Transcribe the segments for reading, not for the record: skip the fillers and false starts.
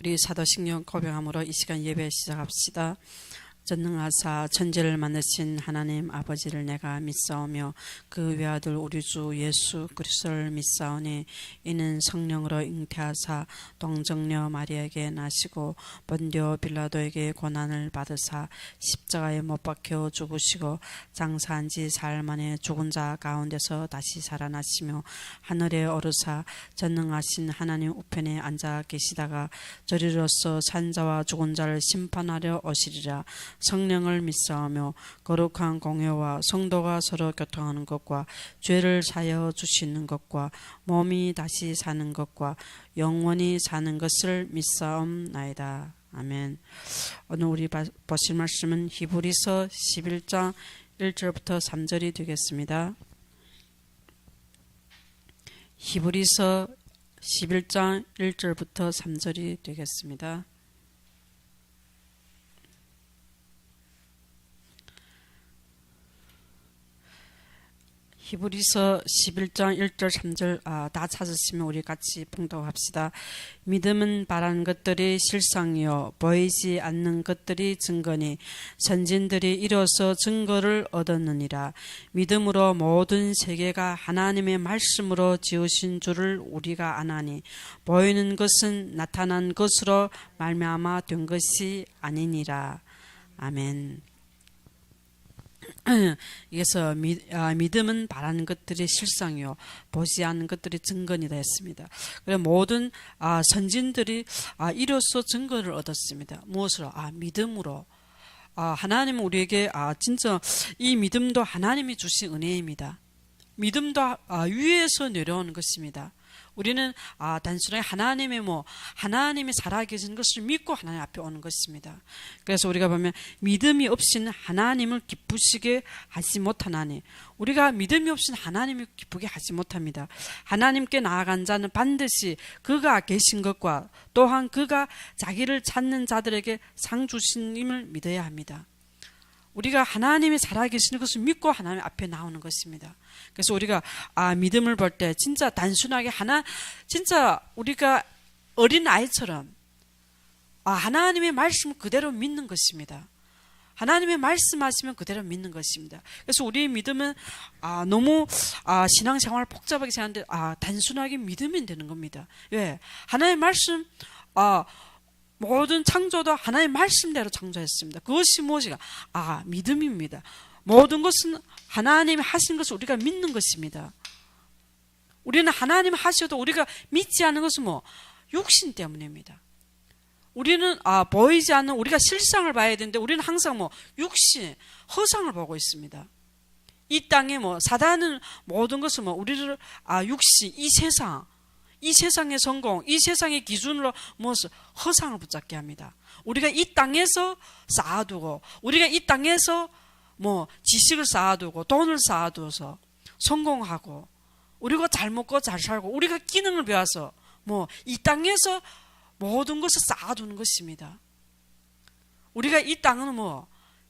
우리 사도신경 고백함으로 이 시간 예배 시작합시다. 전능하사 천지를 만드신 하나님 아버지를 내가 믿사오며 그 외아들 우리 주 예수 그리스도를 믿사오니 이는 성령으로 잉태하사 동정녀 마리아에게 나시고 본디오 빌라도에게 고난을 받으사 십자가에 못 박혀 죽으시고 장사한 지 사흘 만에 죽은 자 가운데서 다시 살아나시며 하늘에 오르사 전능하신 하나님 우편에 앉아 계시다가 저리로서 산자와 죽은 자를 심판하려 오시리라. 성령을 믿사오며 거룩한 공회와 성도가 서로 교통하는 것과 죄를 사여 주시는 것과 몸이 다시 사는 것과 영원히 사는 것을 믿사옵나이다. 아멘. 오늘 우리 보실 말씀은 히브리서 11장 1절부터 3절이 되겠습니다. 히브리서 11장 1절부터 3절이 되겠습니다. 히브리서 11장 1절 3절 다 찾으시면 우리 같이 봉독합시다. 믿음은 바라는 것들이 실상이요 보이지 않는 것들이 증거니 선진들이 이로써 증거를 얻었느니라. 믿음으로 모든 세계가 하나님의 말씀으로 지으신 줄을 우리가 아나니 보이는 것은 나타난 것으로 말미암아 된 것이 아니니라. 아멘. 여기서 믿음은 바라는 것들이 실상이요 보지 않는 것들이 증거이다 했습니다. 그래서 모든 선진들이 이로써 증거를 얻었습니다. 무엇으로? 믿음으로. 하나님은 우리에게 진짜 이 믿음도 하나님이 주신 은혜입니다. 믿음도 위에서 내려오는 것입니다. 우리는 단순하게 하나님이 살아계신 것을 믿고 하나님 앞에 오는 것입니다. 그래서 우리가 보면 믿음이 없이는 하나님을 기쁘시게 하지 못하나니 우리가 믿음이 없이는 하나님을 기쁘게 하지 못합니다. 하나님께 나아간 자는 반드시 그가 계신 것과 또한 그가 자기를 찾는 자들에게 상 주심을 믿어야 합니다. 우리가 하나님이 살아계시는 것을 믿고 하나님 앞에 나오는 것입니다. 그래서 우리가 믿음을 볼 때 진짜 단순하게 진짜 우리가 어린 아이처럼 하나님의 말씀을 그대로 믿는 것입니다. 하나님의 말씀하시면 그대로 믿는 것입니다. 그래서 우리의 믿음은 너무 신앙생활 복잡하게 생각하는데 단순하게 믿으면 되는 겁니다. 왜? 하나님의 말씀 모든 창조도 하나님의 말씀대로 창조했습니다. 그것이 무엇이가? 믿음입니다. 모든 것은 하나님이 하신 것을 우리가 믿는 것입니다. 우리는 하나님 하셔도 우리가 믿지 않는 것은 육신 때문입니다. 우리는 보이지 않는 우리가 실상을 봐야 되는데 우리는 항상 육신, 허상을 보고 있습니다. 이 땅에 사단은 모든 것을 우리를 육신, 이 세상의 성공, 이 세상의 기준으로 무엇을 허상을 붙잡게 합니다. 우리가 이 땅에서 쌓아두고 우리가 이 땅에서 지식을 쌓아두고 돈을 쌓아두어서 성공하고 우리가 잘 먹고 잘 살고 우리가 기능을 배워서 이 땅에서 모든 것을 쌓아두는 것입니다. 우리가 이 땅은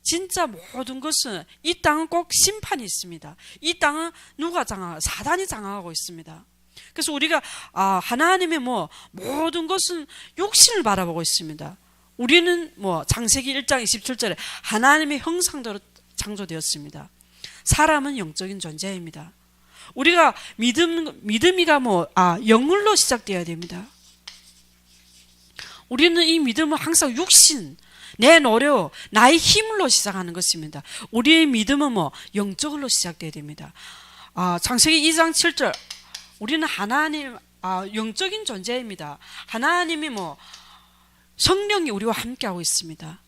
진짜 모든 것은 이 땅은 꼭 심판이 있습니다. 이 땅은 누가 사단이 장악하고 있습니다. 그래서 우리가 하나님의 모든 것은 육신을 바라보고 있습니다. 우리는 창세기 1장 27절에 하나님의 형상대로 창조되었습니다. 사람은 영적인 존재입니다. 우리가 믿음이가 영으로 시작되어야 됩니다. 우리는 이 믿음은 항상 육신, 내 노력, 나의 힘으로 시작하는 것입니다. 우리의 믿음은 영적으로 시작되어야 됩니다. 창세기 2장 7절 우리는 하나님 영적인 존재입니다. 하나님이 성령이 우리와 함께하고 있습니다.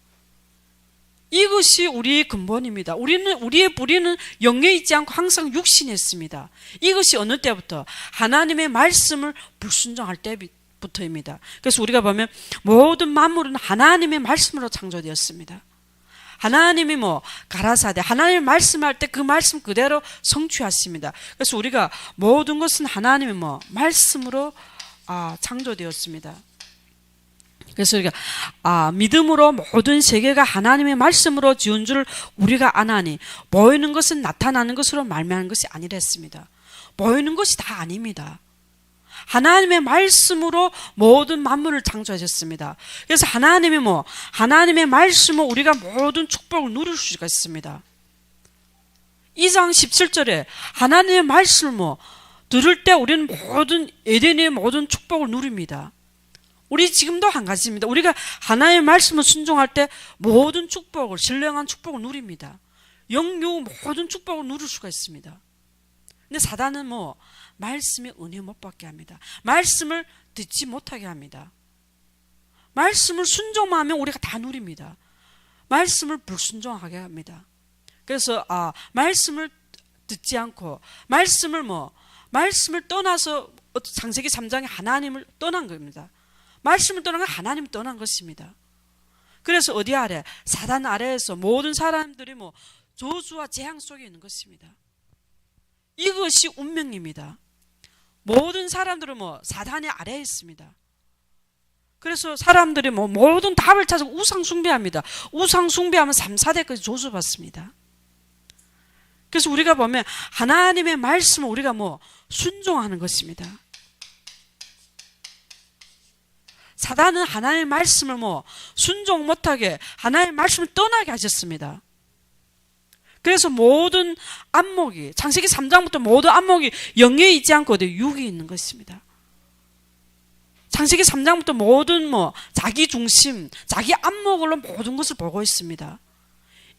이것이 우리의 근본입니다. 우리의 뿌리는 영에 있지 않고 항상 육신에 있습니다. 이것이 어느 때부터? 하나님의 말씀을 불순종할 때부터입니다. 그래서 우리가 보면 모든 만물은 하나님의 말씀으로 창조되었습니다. 하나님이 가라사대 하나님이 말씀할 때 그 말씀 그대로 성취하십니다. 그래서 우리가 모든 것은 하나님의 말씀으로 창조되었습니다. 그래서 우리가 믿음으로 모든 세계가 하나님의 말씀으로 지은 줄 우리가 아나니 보이는 것은 나타나는 것으로 말미암는 것이 아니라 했습니다. 보이는 것이 다 아닙니다. 하나님의 말씀으로 모든 만물을 창조하셨습니다. 그래서 하나님이 하나님의 말씀으로 우리가 모든 축복을 누릴 수가 있습니다. 2장 17절에 하나님의 말씀을 들을 때 우리는 모든 에덴의 모든 축복을 누립니다. 우리 지금도 한 가지입니다. 우리가 하나님의 말씀을 순종할 때 모든 축복을, 신령한 축복을 누립니다. 영육 모든 축복을 누릴 수가 있습니다. 근데 사단은 말씀의 은혜 못 받게 합니다. 말씀을 듣지 못하게 합니다. 말씀을 순종하면 우리가 다 누립니다. 말씀을 불순종하게 합니다. 그래서 말씀을 듣지 않고 말씀을 떠나서 창세기 3장에 하나님을 떠난 겁니다. 말씀을 떠난 건 하나님을 떠난 것입니다. 그래서 어디 아래? 사단 아래에서 모든 사람들이 저주와 재앙 속에 있는 것입니다. 이것이 운명입니다. 모든 사람들은 사단의 아래에 있습니다. 그래서 사람들이 모든 답을 찾아 우상 숭배합니다. 우상 숭배하면 3, 4대까지 조수받습니다. 그래서 우리가 보면 하나님의 말씀을 우리가 순종하는 것입니다. 사단은 하나님의 말씀을 순종 못하게 하나님의 말씀을 떠나게 하셨습니다. 그래서 모든 안목이 창세기 3장부터 모든 안목이 영에 있지 않고 육에 있는 것입니다. 창세기 3장부터 모든 자기 중심, 자기 안목으로 모든 것을 보고 있습니다.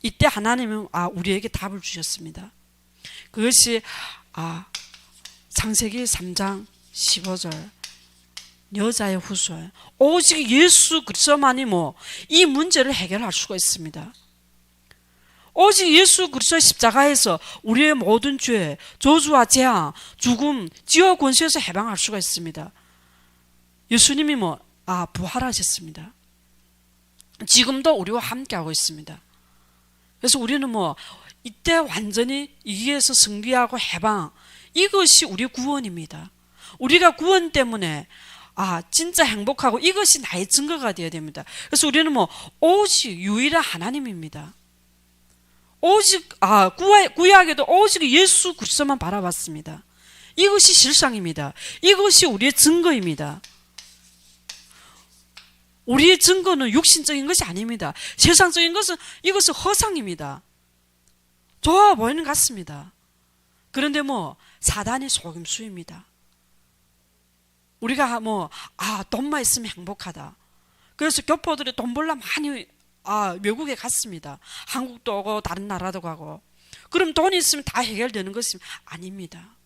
이때 하나님은 우리에게 답을 주셨습니다. 그것이 창세기 3장 15절 여자의 후손 오직 예수 그리스도만이 이 문제를 해결할 수가 있습니다. 오직 예수 그리스도의 십자가에서 우리의 모든 죄, 저주와 재앙, 죽음, 지옥 권세에서 해방할 수가 있습니다. 예수님이 부활하셨습니다. 지금도 우리와 함께하고 있습니다. 그래서 우리는 이때 완전히 이기에서 승리하고 해방, 이것이 우리의 구원입니다. 우리가 구원 때문에 진짜 행복하고 이것이 나의 증거가 되어야 됩니다. 그래서 우리는 오직 유일한 하나님입니다. 오직 구약에도 오직 예수 그리스도만 바라봤습니다. 이것이 실상입니다. 이것이 우리의 증거입니다. 우리의 증거는 육신적인 것이 아닙니다. 세상적인 것은 이것은 허상입니다. 좋아 보이는 것 같습니다. 그런데 사단의 속임수입니다. 우리가 돈만 있으면 행복하다. 그래서 교포들이 돈 벌려 많이 외국에 갔습니다. 한국도 오고 다른 나라도 가고. 그럼 돈이 있으면 다 해결되는 것이 아닙니다.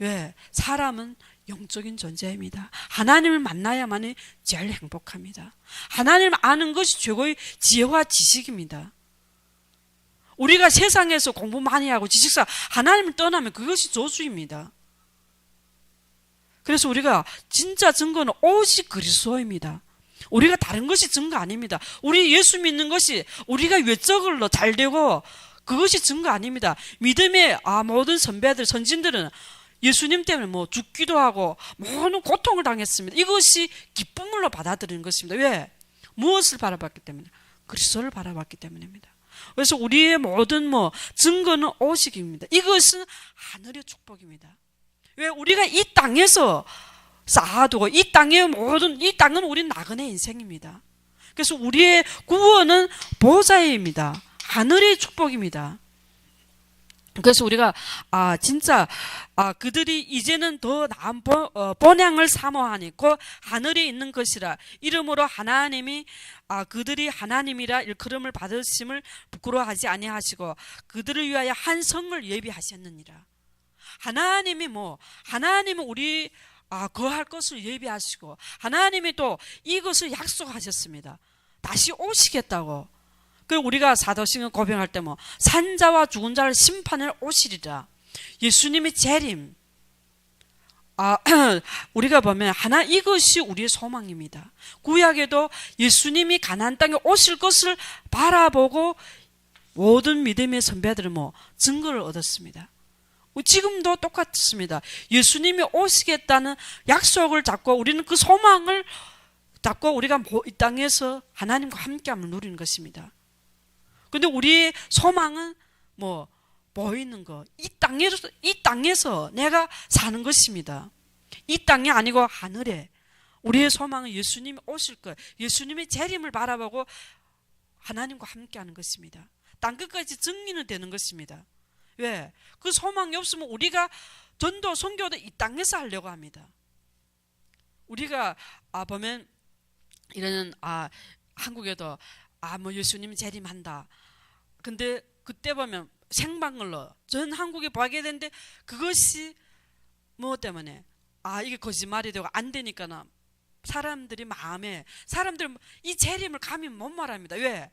왜? 사람은 영적인 존재입니다. 하나님을 만나야만이 제일 행복합니다. 하나님을 아는 것이 최고의 지혜와 지식입니다. 우리가 세상에서 공부 많이 하고 지식사 하나님을 떠나면 그것이 저주입니다. 그래서 우리가 진짜 증거는 오직 그리스도입니다. 우리가 다른 것이 증거 아닙니다. 우리 예수 믿는 것이 우리가 외적으로 잘 되고 그것이 증거 아닙니다. 믿음의 모든 선배들, 선진들은 예수님 때문에 죽기도 하고 모든 고통을 당했습니다. 이것이 기쁨으로 받아들이는 것입니다. 왜? 무엇을 바라봤기 때문에? 그리스도를 바라봤기 때문입니다. 그래서 우리의 모든 증거는 오직입니다. 이것은 하늘의 축복입니다. 왜? 우리가 이 땅에서 쌓아두고 이 땅은 우리 나그네 인생입니다. 그래서 우리의 구원은 보좌입니다. 하늘의 축복입니다. 그래서 우리가 진짜 그들이 이제는 더 나은 본향을 사모하니 곧 하늘에 있는 것이라 이러므로 하나님이 그들이 하나님이라 일컬음을 받으심을 부끄러워하지 아니하시고 그들을 위하여 한 성을 예비하셨느니라. 하나님은 우리 거할 것을 예비하시고 하나님이 또 이것을 약속하셨습니다. 다시 오시겠다고. 그리고 우리가 사도행전 고백할 때 산자와 죽은 자를 심판을 오시리라. 예수님의 재림. 우리가 보면 이것이 우리의 소망입니다. 구약에도 예수님이 가나안 땅에 오실 것을 바라보고 모든 믿음의 선배들은 증거를 얻었습니다. 지금도 똑같습니다. 예수님이 오시겠다는 약속을 잡고 우리는 그 소망을 잡고 우리가 이 땅에서 하나님과 함께함을 누리는 것입니다. 그런데 우리의 소망은 보이는 거, 이 땅에서 내가 사는 것입니다. 이 땅이 아니고 하늘에. 우리의 소망은 예수님이 오실 것, 예수님의 재림을 바라보고 하나님과 함께하는 것입니다. 땅끝까지 정리는 되는 것입니다. 왜? 그 소망이 없으면 우리가 전도, 선교도 이 땅에서 하려고 합니다. 우리가 보면 이런 한국에도 뭐 예수님 재림한다. 근데 그때 보면 생방글로 전 한국에 보게 되는데 그것이 뭐 때문에 이게 거짓말이 되고 안 되니까는 사람들이 마음에 사람들 이 재림을 감히 못 말합니다. 왜?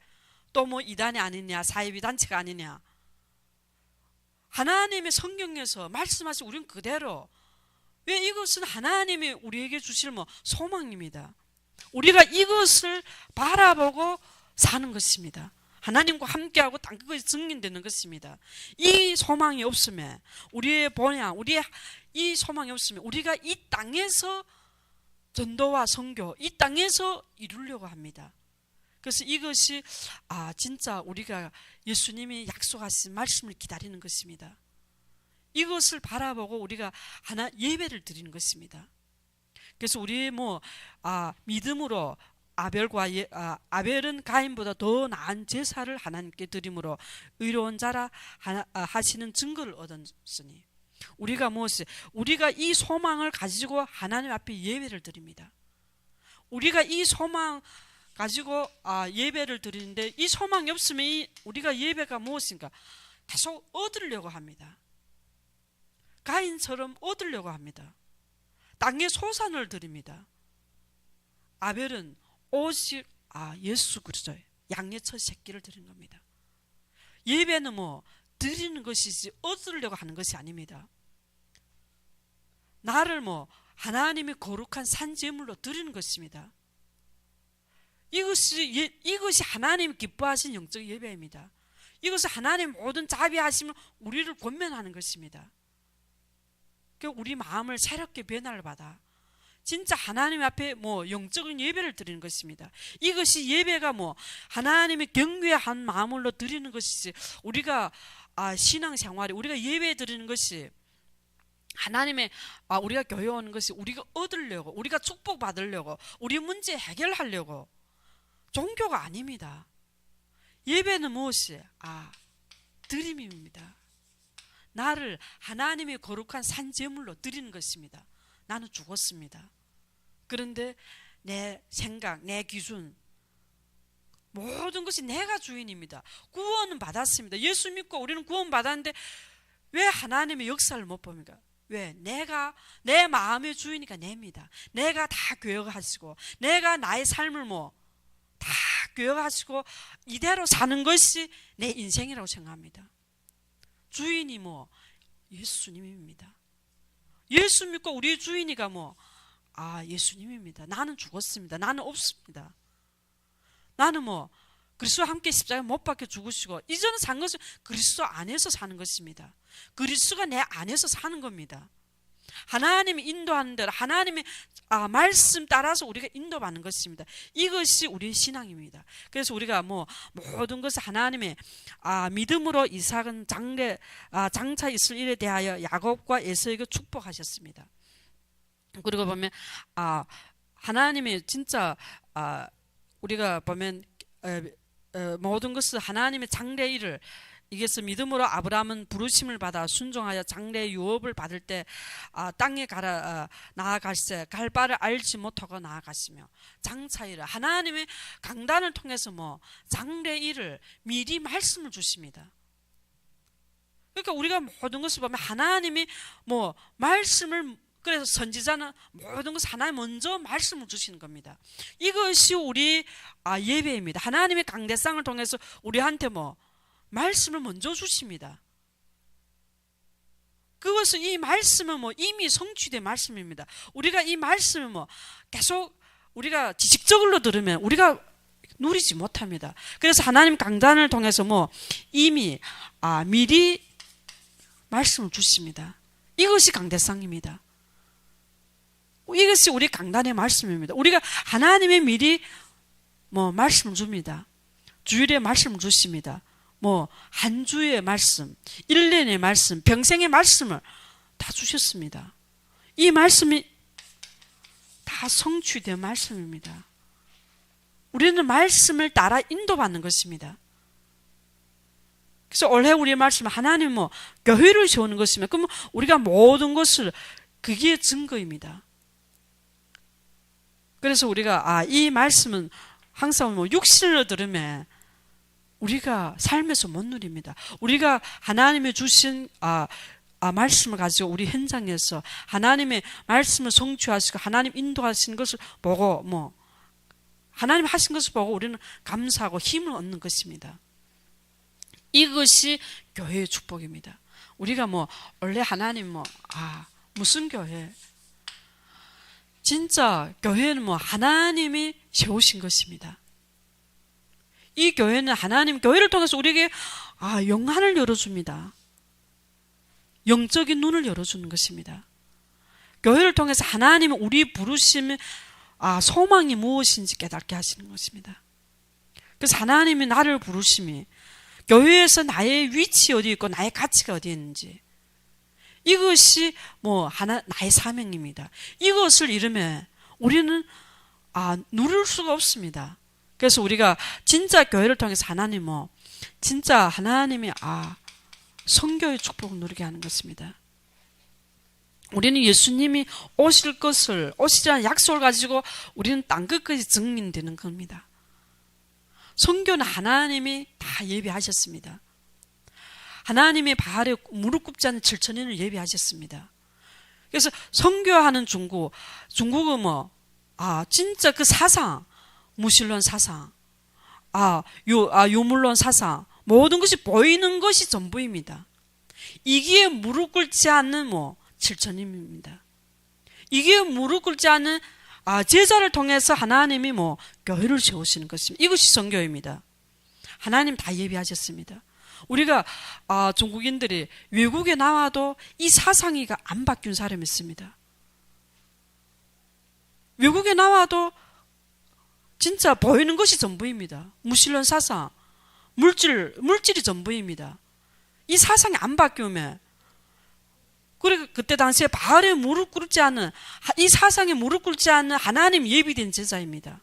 또 뭐 이단이 아니냐, 사이비 단체가 아니냐. 하나님의 성경에서 말씀하신 우리는 그대로, 왜? 이것은 하나님이 우리에게 주실 소망입니다. 우리가 이것을 바라보고 사는 것입니다. 하나님과 함께하고 땅끝까지 증인되는 것입니다. 이 소망이 없으면, 우리의 본향, 우리의 이 소망이 없으면 우리가 이 땅에서 전도와 선교, 이 땅에서 이루려고 합니다. 그래서 이것이 진짜 우리가 예수님이 약속하신 말씀을 기다리는 것입니다. 이것을 바라보고 우리가 하나 예배를 드리는 것입니다. 그래서 우리 믿음으로 아벨은 가인보다 더 나은 제사를 하나님께 드림으로 의로운 자라 하시는 증거를 얻었으니, 우리가 우리가 이 소망을 가지고 하나님 앞에 예배를 드립니다. 우리가 이 소망 가지고 예배를 드리는데, 이 소망이 없으면 우리가 예배가 무엇인가? 계속 얻으려고 합니다. 가인처럼 얻으려고 합니다. 땅에 소산을 드립니다. 아벨은 오직 예수 그리스도의 양의 첫 새끼를 드리는 겁니다. 예배는 드리는 것이지 얻으려고 하는 것이 아닙니다. 나를 하나님의 거룩한 산제물로 드리는 것입니다. 이것이 하나님 기뻐하신 영적 예배입니다. 이것은 하나님 모든 자비하심을 우리를 권면하는 것입니다. 우리 마음을 새롭게 변화를 받아 진짜 하나님 앞에 영적인 예배를 드리는 것입니다. 이것이 예배가 하나님의 경외한 마음으로 드리는 것이지, 우리가 신앙생활에 우리가 예배 드리는 것이 하나님의 우리가 교회 오는 것이 우리가 얻으려고, 우리가 축복 받으려고, 우리 문제 해결하려고, 종교가 아닙니다. 예배는 무엇이? 드림입니다. 나를 하나님의 거룩한 산제물로 드리는 것입니다. 나는 죽었습니다. 그런데 내 생각, 내 기준, 모든 것이 내가 주인입니다. 구원은 받았습니다. 예수 믿고 우리는 구원 받았는데 왜 하나님의 역사를 못 봅니까? 왜? 내 마음의 주인이니까 냅니다. 내가 다 교역하시고, 내가 나의 삶을 다 교역하시고 이대로 사는 것이 내 인생이라고 생각합니다. 주인이 예수님입니다. 예수 믿고 우리 주인이가 예수님입니다. 나는 죽었습니다. 나는 없습니다. 나는 그리스도와 함께 십자가에 못 박혀 죽으시고 이전에 산 것은 그리스도 안에서 사는 것입니다. 그리스도가 내 안에서 사는 겁니다. 하나님이 인도하는 대로 하나님의 말씀 따라서 우리가 인도받는 것입니다. 이것이 우리의 신앙입니다. 그래서 우리가 모든 것을 하나님의 믿음으로 이삭은 장차 있을 일에 대하여 야곱과 에서에게 축복하셨습니다. 그리고 보면 하나님이 진짜 우리가 보면 모든 것을 하나님의 장래 일을, 이게서 믿음으로 아브라함은 부르심을 받아 순종하여 장래의 유업을 받을 때 땅에 나아갈새 갈 바를 알지 못하고 나아갔으며, 장차 일을 하나님의 강단을 통해서 장래 일을 미리 말씀을 주십니다. 그러니까 우리가 모든 것을 보면 하나님이 말씀을, 그래서 선지자는 모든 것을 하나님 먼저 말씀을 주시는 겁니다. 이것이 우리 예배입니다. 하나님의 강대상을 통해서 우리한테 말씀을 먼저 주십니다. 그것은 이 말씀은 이미 성취된 말씀입니다. 우리가 이 말씀을 계속 우리가 지식적으로 들으면 우리가 누리지 못합니다. 그래서 하나님 강단을 통해서 이미 미리 말씀을 주십니다. 이것이 강대상입니다. 이것이 우리 강단의 말씀입니다. 우리가 하나님의 미리 말씀을 줍니다. 주일에 말씀을 주십니다. 뭐 한 주의 말씀, 1년의 말씀, 평생의 말씀을 다 주셨습니다. 이 말씀이 다 성취된 말씀입니다. 우리는 말씀을 따라 인도받는 것입니다. 그래서 올해 우리의 말씀은 하나님 교회를 세우는 것이면 그럼 우리가 모든 것을 그게 증거입니다. 그래서 우리가 이 말씀은 항상 육신으로 들으면 우리가 삶에서 못 누립니다. 우리가 하나님의 주신 말씀을 가지고 우리 현장에서 하나님의 말씀을 성취하시고 하나님 인도하신 것을 보고 하나님 하신 것을 보고 우리는 감사하고 힘을 얻는 것입니다. 이것이 교회의 축복입니다. 우리가 원래 하나님 무슨 교회? 진짜 교회는 하나님이 세우신 것입니다. 이 교회는 하나님 교회를 통해서 우리에게 영안을 열어줍니다. 영적인 눈을 열어주는 것입니다. 교회를 통해서 하나님은 우리 부르심의 소망이 무엇인지 깨닫게 하시는 것입니다. 그래서 하나님이 나를 부르심이 교회에서 나의 위치 어디 있고 나의 가치가 어디 있는지 이것이 나의 사명입니다. 이것을 잃으면 우리는 누릴 수가 없습니다. 그래서 우리가 진짜 교회를 통해서 진짜 하나님이 성교의 축복을 누리게 하는 것입니다. 우리는 예수님이 오시라는 약속을 가지고 우리는 땅 끝까지 증인되는 겁니다. 성교는 하나님이 다 예비하셨습니다. 하나님의 바알에 무릎 꿇지 않는 7천인을 예비하셨습니다. 그래서 성교하는 중국은 진짜 그 사상, 무신론 사상, 유물론 사상, 모든 것이 보이는 것이 전부입니다. 이기에 무릎 꿇지 않는 7천임입니다. 이기에 무릎 꿇지 않는 제자를 통해서 하나님이 교회를 세우시는 것입니다. 이것이 성교입니다. 하나님 다 예비하셨습니다. 우리가 중국인들이 외국에 나와도 이 사상이 안 바뀐 사람이 있습니다. 외국에 나와도 진짜 보이는 것이 전부입니다. 무신론 사상, 물질이 전부입니다. 이 사상이 안 바뀌면 그때 당시에 바알에 무릎 꿇지 않는 이 사상에 무릎 꿇지 않는 하나님 예비된 제자입니다.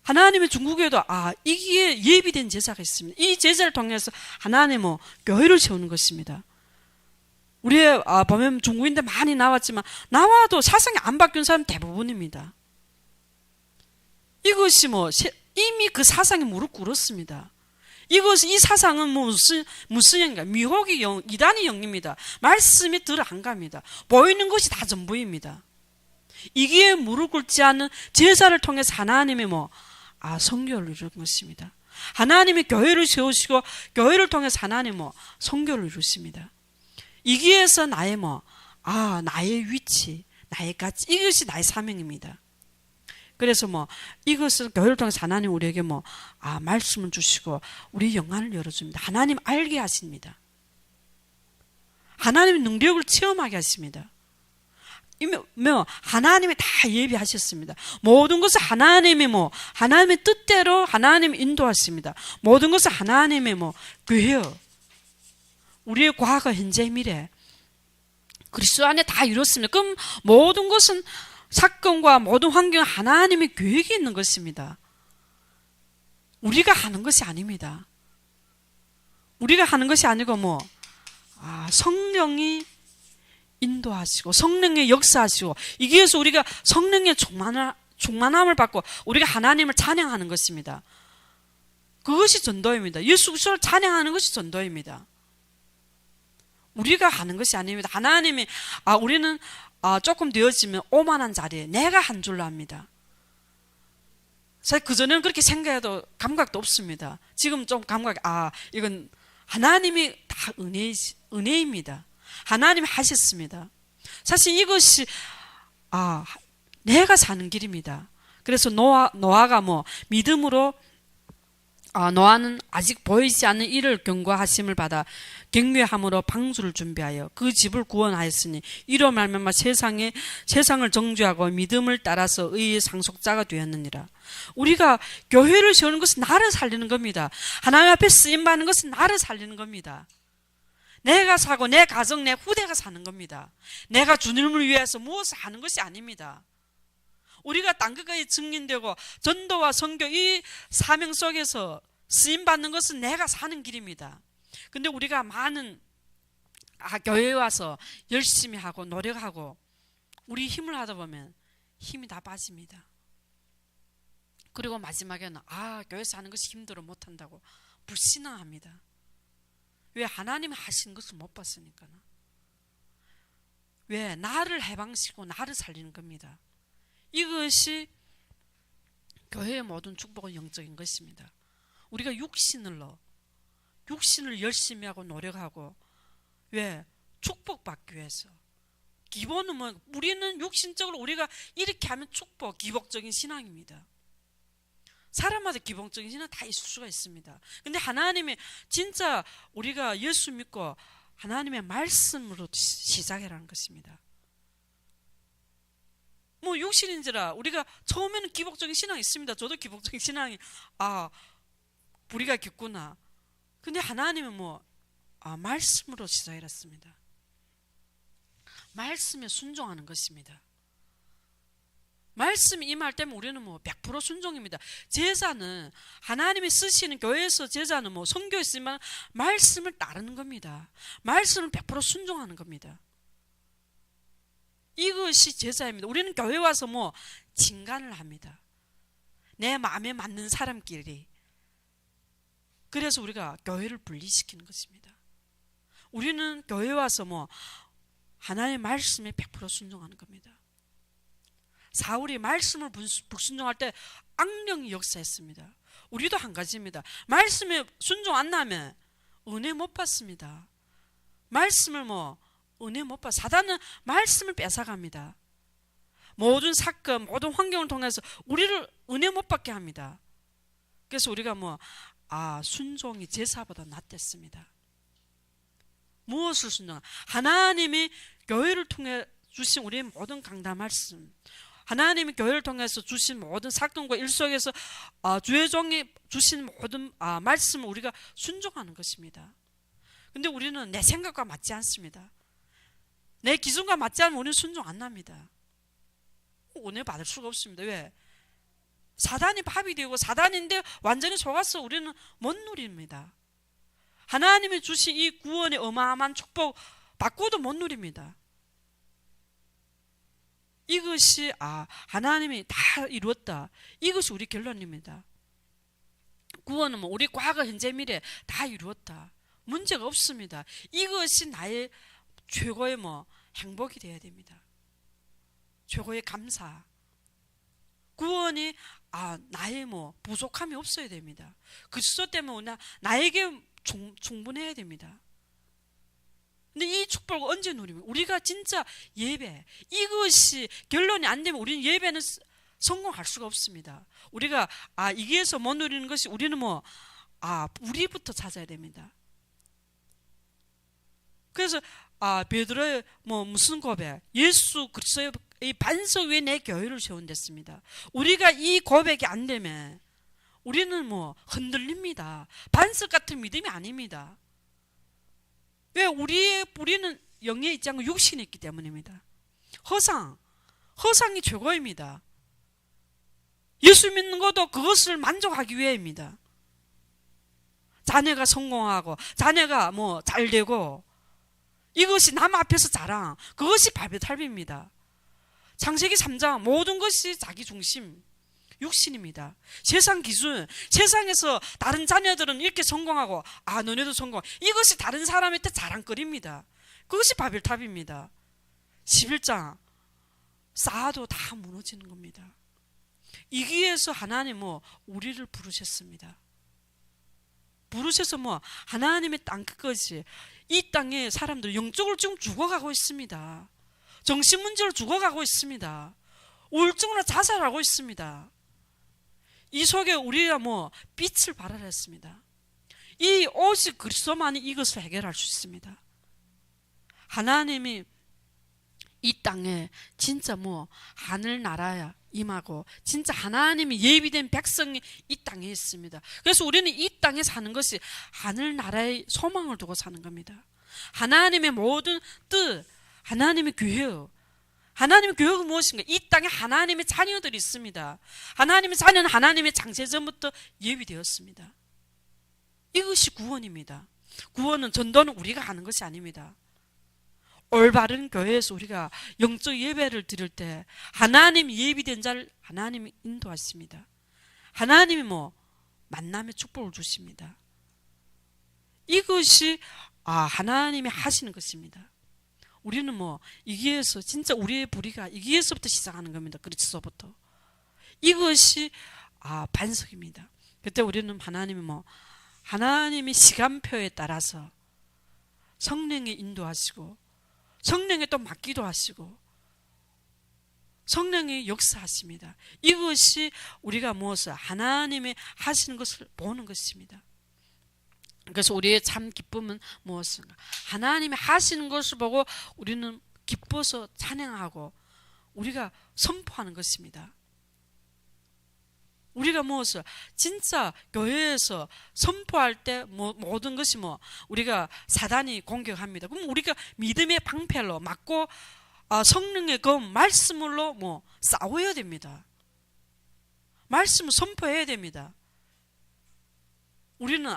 하나님의 중국에도 이게 예비된 제자가 있습니다. 이 제자를 통해서 하나님은 교회를 세우는 것입니다. 우리의 보면 중국인들 많이 나왔지만 나와도 사상이 안 바뀐 사람 대부분입니다. 이것이 이미 그 사상에 무릎 꿇었습니다. 이 사상은 무슨 영인가? 미혹의 영, 이단의 영입니다. 말씀이 들 안 갑니다. 보이는 것이 다 전부입니다. 이기에 무릎 꿇지 않는 제사를 통해서 하나님이 성교를 이루는 것입니다. 하나님이 교회를 세우시고 교회를 통해서 하나님은 성교를 이루십니다. 이기에서 나의 나의 위치, 나의 가치, 이것이 나의 사명입니다. 그래서 이것을 교회를 통해서 하나님 우리에게 말씀을 주시고 우리 영안을 열어줍니다. 하나님 알게 하십니다. 하나님의 능력을 체험하게 하십니다. 하나님이 다 예비하셨습니다. 모든 것을 하나님의 뜻대로 하나님이 인도하십니다. 모든 것을 하나님의 교회요. 우리의 과거, 현재, 미래 그리스도 안에 다 이뤘습니다. 그럼 모든 것은 사건과 모든 환경은 하나님의 계획이 있는 것입니다. 우리가 하는 것이 아닙니다. 우리가 하는 것이 아니고 성령이 인도하시고 성령의 역사하시고 이기에서 우리가 성령의 충만함을 받고 우리가 하나님을 찬양하는 것입니다. 그것이 전도입니다. 예수 그리스도를 찬양하는 것이 전도입니다. 우리가 하는 것이 아닙니다. 하나님이 우리는 조금 되어지면 오만한 자리에 내가 한 줄로 합니다. 사실 그전에는 그렇게 생각해도 감각도 없습니다. 지금 좀 감각이 이건 하나님이 다 은혜입니다. 하나님이 하셨습니다. 사실 이것이 내가 사는 길입니다. 그래서 노아가 믿음으로 노아는 아직 보이지 않는 일을 경고하심을 받아 격려함으로 방주를 준비하여 그 집을 구원하였으니 이로 말미암아 세상을 정죄하고 믿음을 따라서 의의 상속자가 되었느니라. 우리가 교회를 세우는 것은 나를 살리는 겁니다. 하나님 앞에 쓰임받는 것은 나를 살리는 겁니다. 내가 사고 내 가정, 내 후대가 사는 겁니다. 내가 주님을 위해서 무엇을 하는 것이 아닙니다. 우리가 땅끝까지 증인되고 전도와 선교 이 사명 속에서 쓰임받는 것은 내가 사는 길입니다. 근데 우리가 많은 교회에 와서 열심히 하고 노력하고 우리 힘을 하다 보면 힘이 다 빠집니다. 그리고 마지막에는 교회에서 하는 것이 힘들어 못한다고 불신앙합니다. 왜? 하나님이 하시는 것을 못 봤으니까. 왜? 나를 해방시키고 나를 살리는 겁니다. 이것이 교회의 모든 축복은 영적인 것입니다. 우리가 육신을 열심히 하고 노력하고 왜? 축복받기 위해서. 기본은 뭐 우리는 육신적으로 우리가 이렇게 하면 축복, 기복적인 신앙입니다. 사람마다 기본적인 신앙 다 있을 수가 있습니다. 근데 하나님이 진짜 우리가 예수 믿고 하나님의 말씀으로 시작해라는 것입니다. 뭐 육신인지라 우리가 처음에는 기복적인 신앙이 있습니다. 저도 기복적인 신앙이 우리가 있겠구나. 근데 하나님은 말씀으로 시작해놨습니다. 말씀에 순종하는 것입니다. 말씀이 임할 때면 우리는 100% 순종입니다. 제자는 하나님이 쓰시는 교회에서 제자는 선교에 있으면 말씀을 따르는 겁니다. 말씀을 100% 순종하는 겁니다. 이것이 제자입니다. 우리는 교회 와서 진간을 합니다. 내 마음에 맞는 사람끼리. 그래서 우리가 교회를 분리시키는 것입니다. 우리는 교회 와서 하나님의 말씀에 100% 순종하는 겁니다. 사울이 말씀을 불순종할 때 악령이 역사했습니다. 우리도 한 가지입니다. 말씀에 순종 안 하면 은혜 못 받습니다. 말씀을 은혜 못 받. 사단은 말씀을 뺏어갑니다. 모든 사건, 모든 환경을 통해서 우리를 은혜 못 받게 합니다. 그래서 우리가 순종이 제사보다 낫댔습니다. 무엇을 순종? 하나님이 교회를 통해 주신 우리의 모든 강단 말씀, 하나님이 교회를 통해서 주신 모든 사건과 일 속에서 주의 종이 주신 모든 말씀을 우리가 순종하는 것입니다. 근데 우리는 내 생각과 맞지 않습니다. 내 기준과 맞지 않으면 우리는 순종 안 납니다. 은혜 받을 수가 없습니다. 왜? 사단이 밥이 되고 사단인데 완전히 속아서 우리는 못 누립니다. 하나님이 주신 이 구원의 어마어마한 축복 받고도 못 누립니다. 이것이 하나님이 다 이루었다. 이것이 우리 결론입니다. 구원은 우리 과거, 현재, 미래 다 이루었다. 문제가 없습니다. 이것이 나의 최고의 행복이 되어야 됩니다. 최고의 감사. 구원이 나의 부족함이 없어야 됩니다. 그리스도 때문에 나에게 충분해야 됩니다. 근데 이 축복을 언제 누리면 우리가 진짜 예배 이것이 결론이 안 되면 우리는 예배는 성공할 수가 없습니다. 우리가 이게서 못 누리는 것이 우리는 우리부터 찾아야 됩니다. 그래서 베드로의 무슨 고백? 예수 그리스도의 이 반석 위에 내 교회를 세운댔습니다. 우리가 이 고백이 안 되면 우리는 흔들립니다. 반석 같은 믿음이 아닙니다. 왜? 우리는 영에 있지 않고 육신에 있기 때문입니다. 허상이 최고입니다. 예수 믿는 것도 그것을 만족하기 위해입니다. 자녀가 성공하고 자녀가 잘 되고 이것이 남 앞에서 자랑, 그것이 발배탈비입니다. 창세기 3장 모든 것이 자기 중심, 육신입니다. 세상 기준, 세상에서 다른 자녀들은 이렇게 성공하고 너네도 성공, 이것이 다른 사람한테 자랑거리입니다. 그것이 바벨탑입니다. 11장 쌓아도 다 무너지는 겁니다. 이기에서 하나님은 우리를 부르셨습니다. 부르셔서 하나님의 땅 끝까지 이 땅에 사람들 영적으로 지금 죽어가고 있습니다. 정신문제로 죽어가고 있습니다. 우울증으로 자살하고 있습니다. 이 속에 우리가 빛을 발하라 했습니다. 이 오직 그리스도만이 이것을 해결할 수 있습니다. 하나님이 이 땅에 진짜 하늘나라야 임하고 진짜 하나님이 예비된 백성이 이 땅에 있습니다. 그래서 우리는 이 땅에 사는 것이 하늘나라의 소망을 두고 사는 겁니다. 하나님의 모든 뜻, 하나님의 교회, 하나님의 교회가 무엇인가? 이 땅에 하나님의 자녀들이 있습니다. 하나님의 자녀는 하나님의 창세전부터 예비되었습니다. 이것이 구원입니다. 구원은 전도는 우리가 하는 것이 아닙니다. 올바른 교회에서 우리가 영적 예배를 드릴 때 하나님 예비된 자를 하나님이 인도하십니다. 하나님이 만남의 축복을 주십니다. 이것이 하나님이 하시는 것입니다. 우리는 이기에서 진짜 우리의 불의가 이기에서부터 시작하는 겁니다. 그리스도부터. 이것이 반석입니다. 그때 우리는 하나님이 시간표에 따라서 성령이 인도하시고 성령에 또 맡기도 하시고 성령이 역사하십니다. 이것이 우리가 무엇을 하나님이 하시는 것을 보는 것입니다. 그래서 우리의 참 기쁨은 무엇인가? 하나님이 하시는 것을 보고 우리는 기뻐서 찬양하고 우리가 선포하는 것입니다. 우리가 무엇을 진짜 교회에서 선포할 때 모든 것이 우리가 사단이 공격합니다. 그럼 우리가 믿음의 방패로 맞고 성령의 검 말씀으로 싸워야 됩니다. 말씀을 선포해야 됩니다. 우리는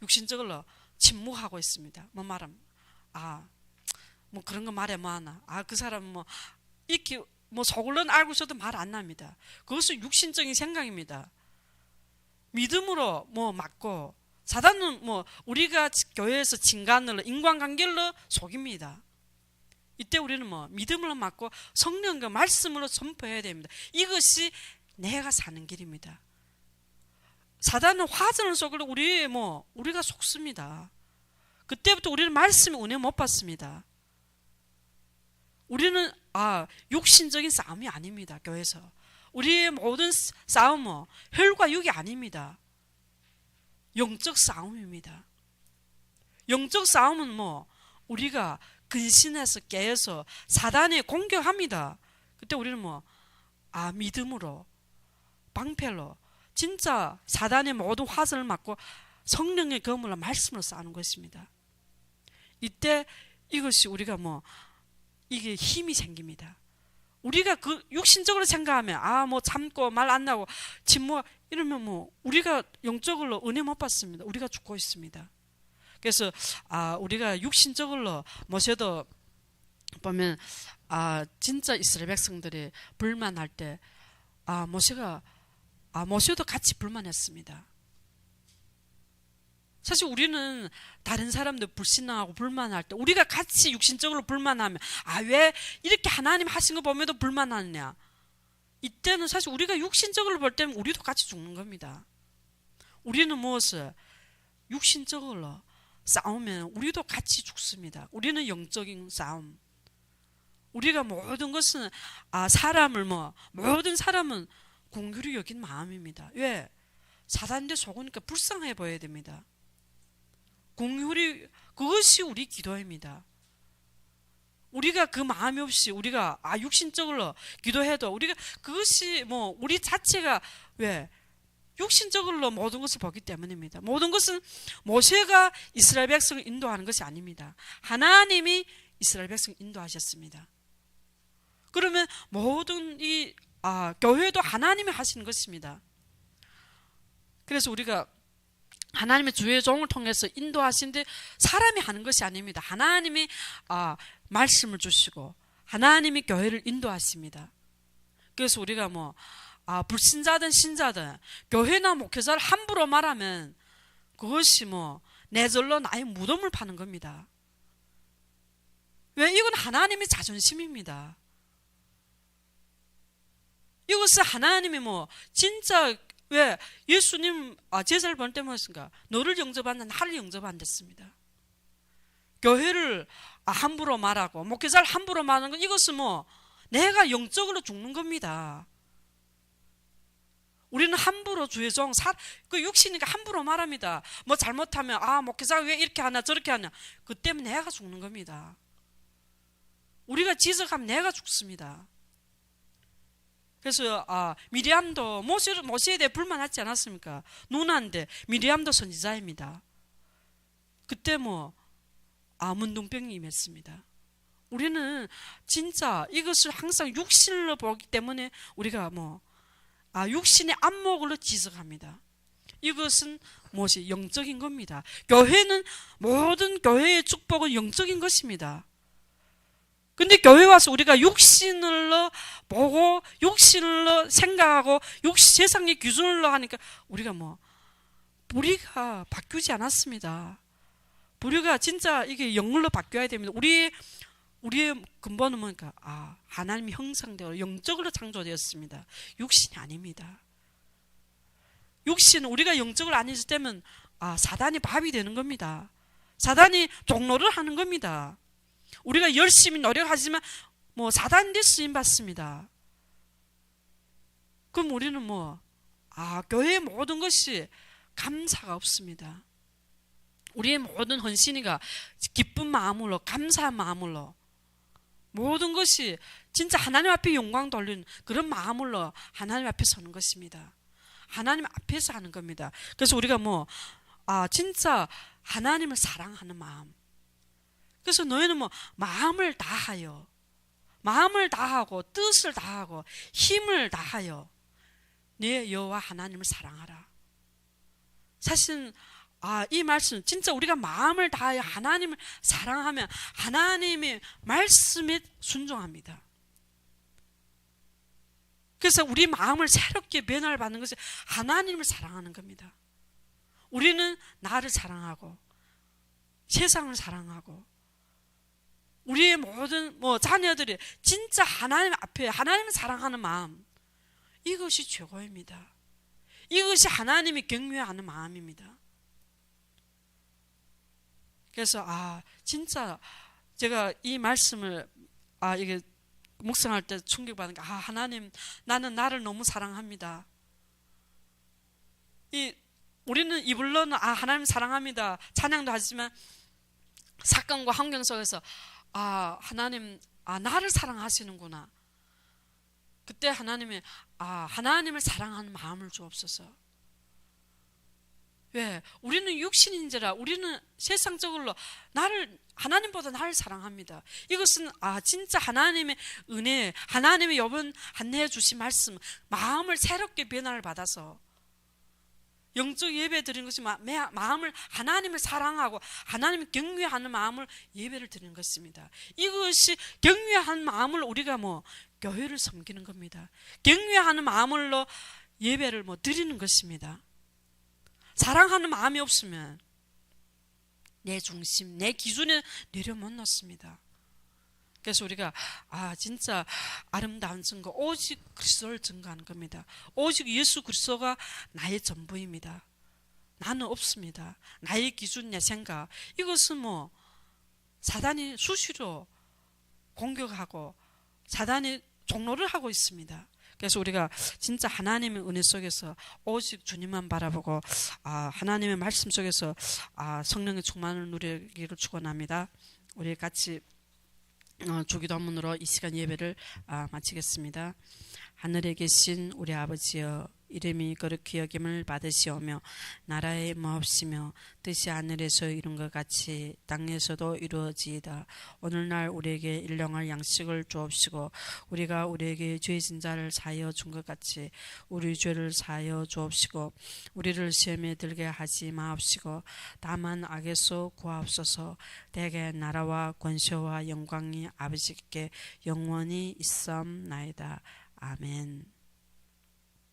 육신적으로 침묵하고 있습니다. 말하면 그런 거 말해 뭐하나. 그 사람 이렇게 속으로는 알고 있어도 말 안 납니다. 그것은 육신적인 생각입니다. 믿음으로 맞고 사단은 우리가 교회에서 진간으로 인간관계로 속입니다. 이때 우리는 믿음으로 맞고 성령과 말씀으로 선포해야 됩니다. 이것이 내가 사는 길입니다. 사단은 화전을 속으로 우리가 속습니다. 그때부터 우리는 말씀의 은혜 못 받습니다. 우리는 육신적인 싸움이 아닙니다. 교회에서 우리의 모든 싸움은 혈과 육이 아닙니다. 영적 싸움입니다. 영적 싸움은 우리가 근신해서 깨어서 사단이 공격합니다. 그때 우리는 믿음으로 방패로 진짜 사단의 모든 화살을 맞고 성령의 검으로 말씀으로 싸우는 것입니다. 이때 이것이 우리가 이게 힘이 생깁니다. 우리가 육신적으로 생각하면 참고 말 안 나고 침묵 이러면 우리가 영적으로 은혜 못 받습니다. 우리가 죽고 있습니다. 그래서 우리가 육신적으로 모세도 보면 진짜 이스라엘 백성들이 불만할 때 모세도 같이 불만했습니다. 사실 우리는 다른 사람들 불신앙하고 불만할 때 우리가 같이 육신적으로 불만하면 왜 이렇게 하나님 하신 거 보면도 불만하느냐. 이때는 사실 우리가 육신적으로 볼 때는 우리도 같이 죽는 겁니다. 우리는 무엇을 육신적으로 싸우면 우리도 같이 죽습니다. 우리는 영적인 싸움. 우리가 모든 것은 사람을 모든 사람은 긍휼히 여긴 마음입니다. 왜? 사단인데 속으니까 불쌍해 보여야 됩니다. 긍휼이 그것이 우리 기도입니다. 우리가 그 마음이 없이 우리가 육신적으로 기도해도 우리가 그것이 우리 자체가 왜? 육신적으로 모든 것을 보기 때문입니다. 모든 것은 모세가 이스라엘 백성을 인도하는 것이 아닙니다. 하나님이 이스라엘 백성을 인도하셨습니다. 그러면 모든 이 교회도 하나님이 하시는 것입니다. 그래서 우리가 하나님의 주의 종을 통해서 인도하시는데 사람이 하는 것이 아닙니다. 하나님이 말씀을 주시고 하나님이 교회를 인도하십니다. 그래서 우리가 불신자든 신자든 교회나 목회자를 함부로 말하면 그것이 내절로 나의 무덤을 파는 겁니다. 왜? 이건 하나님의 자존심입니다. 이것은 하나님이 진짜 왜 예수님 제사를 볼 때 뭐였습니까? 너를 영접한다 나를 영접 안 됐습니다. 교회를 함부로 말하고 목회자를 함부로 말하는 건 이것은 내가 영적으로 죽는 겁니다. 우리는 함부로 주의 종, 그 육신이니까 함부로 말합니다. 뭐 잘못하면 목회자가 왜 이렇게 하나 저렇게 하냐. 그 때문에 내가 죽는 겁니다. 우리가 지적하면 내가 죽습니다. 그래서 미리암도 모세에 대해 불만하지 않았습니까? 누나인데 미리암도 선지자입니다. 그때 문둥병이 임했습니다. 우리는 진짜 이것을 항상 육신으로 보기 때문에 우리가 육신의 안목으로 지적합니다. 이것은 무엇이 영적인 겁니다. 교회는 모든 교회의 축복은 영적인 것입니다. 근데 교회 와서 우리가 육신으로 보고 육신으로 생각하고 세상의 기준으로 하니까 우리가 뿌리가 바뀌지 않았습니다. 뿌리가 진짜 이게 영으로 바뀌어야 됩니다. 우리의 근본은 뭡니까? 하나님의 형상대로 영적으로 창조되었습니다. 육신이 아닙니다. 육신은 우리가 영적으로 안 있을 때면 사단이 밥이 되는 겁니다. 사단이 종로를 하는 겁니다. 우리가 열심히 노력하지만 사단인데 쓰임받습니다. 그럼 우리는 교회의 모든 것이 감사가 없습니다. 우리의 모든 헌신이가 기쁜 마음으로 감사한 마음으로 모든 것이 진짜 하나님 앞에 영광 돌리는 그런 마음으로 하나님 앞에 서는 것입니다. 하나님 앞에서 하는 겁니다. 그래서 우리가 진짜 하나님을 사랑하는 마음. 그래서 너희는 마음을 다하여 마음을 다하고 뜻을 다하고 힘을 다하여 네 여호와 하나님을 사랑하라. 사실은 이 말씀 진짜 우리가 마음을 다하여 하나님을 사랑하면 하나님의 말씀에 순종합니다. 그래서 우리 마음을 새롭게 변화를 받는 것이 하나님을 사랑하는 겁니다. 우리는 나를 사랑하고 세상을 사랑하고 우리의 모든 자녀들이 진짜 하나님 앞에 하나님을 사랑하는 마음, 이것이 최고입니다. 이것이 하나님이 경외하는 마음입니다. 그래서 진짜 제가 이 말씀을 이게 묵상할 때 충격받은 게 하나님, 나는 나를 너무 사랑합니다. 우리는 입으로는 하나님 사랑합니다 찬양도 하지만 사건과 환경 속에서 하나님 나를 사랑하시는구나. 그때 하나님이 하나님을 사랑하는 마음을 주옵소서. 왜? 우리는 육신인지라 우리는 세상적으로 하나님보다 나를 사랑합니다. 이것은 진짜 하나님의 은혜, 하나님의 이번 안내해 주신 말씀, 마음을 새롭게 변화를 받아서 영적 예배 드리는 것이 마음을 하나님을 사랑하고 하나님을 경외하는 마음을 예배를 드리는 것입니다. 이것이 경외하는 마음을 우리가 교회를 섬기는 겁니다. 경외하는 마음으로 예배를 드리는 것입니다. 사랑하는 마음이 없으면 내 중심, 내 기준에 내려 못 놓습니다. 그래서 우리가 진짜 아름다운 증거, 오직 그리스도를 증거하는 겁니다. 오직 예수 그리스도가 나의 전부입니다. 나는 없습니다. 나의 기준, 내 생각, 이것은 사단이 수시로 공격하고 사단이 종로를 하고 있습니다. 그래서 우리가 진짜 하나님의 은혜 속에서 오직 주님만 바라보고 하나님의 말씀 속에서 성령의 충만을 누리기를 축원합니다. 우리 같이 주기도문으로 이 시간 예배를 마치겠습니다. 하늘에 계신 우리 아버지여, 이름이 거룩히 여김을 받으시오며 나라의 마옵시며 뜻이 하늘에서 이룬 것 같이 땅에서도 이루어지이다. 오늘날 우리에게 일용할 양식을 주옵시고 우리가 우리에게 죄진 자를 사하여 준 것 같이 우리 죄를 사하여 주옵시고 우리를 시험에 들게 하지 마옵시고 다만 악에서 구하옵소서. 대개 나라와 권세와 영광이 아버지께 영원히 있사옵나이다. 아멘.